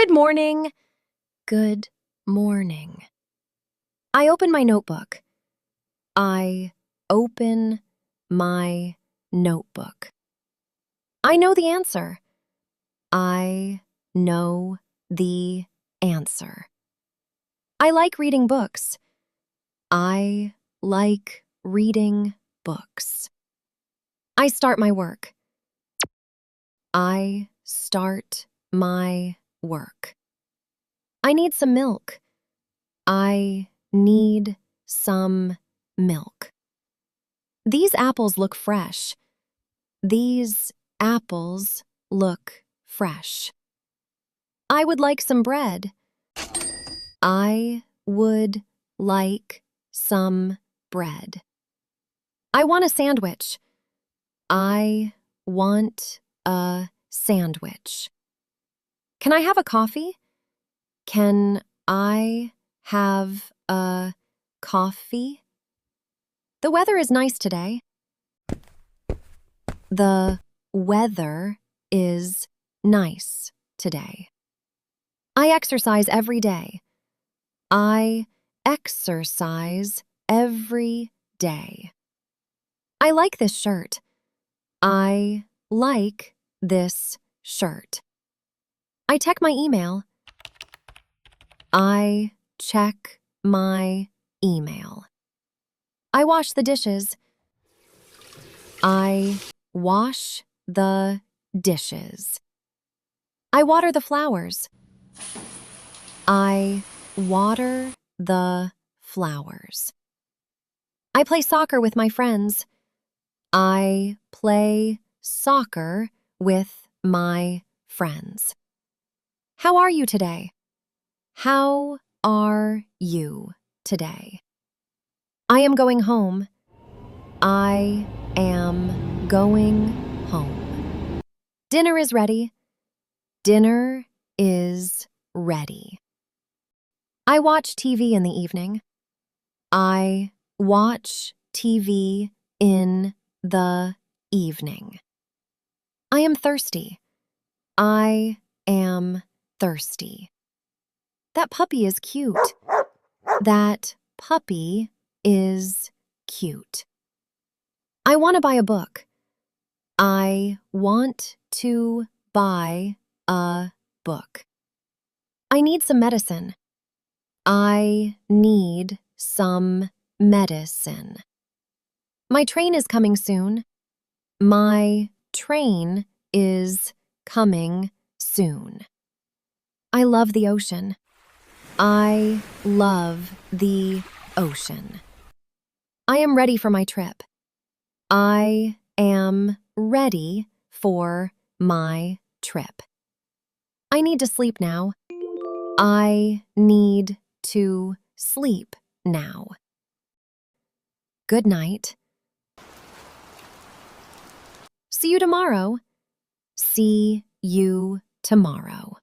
Good morning. Good morning. I open my notebook. I open my notebook. I know the answer. I know the answer. I like reading books. I like reading books. I start my work. I start my work. I need some milk. I need some milk. These apples look fresh. These apples look fresh. I would like some bread. I would like some bread. I want a sandwich. I want a sandwich. Can I have a coffee? Can I have a coffee? The weather is nice today. The weather is nice today. I exercise every day. I exercise every day. I like this shirt. I like this shirt. I check my email. I check my email. I wash the dishes. I wash the dishes. I water the flowers. I water the flowers. I play soccer with my friends. I play soccer with my friends. How are you today? How are you today? I am going home. I am going home. Dinner is ready. Dinner is ready. I watch TV in the evening. I watch TV in the evening. I am thirsty. I am thirsty. That puppy is cute. That puppy is cute. I want to buy a book. I want to buy a book. I need some medicine. I need some medicine. My train is coming soon. My train is coming soon. I love the ocean. I love the ocean. I am ready for my trip. I am ready for my trip. I need to sleep now. I need to sleep now. Good night. See you tomorrow. See you tomorrow.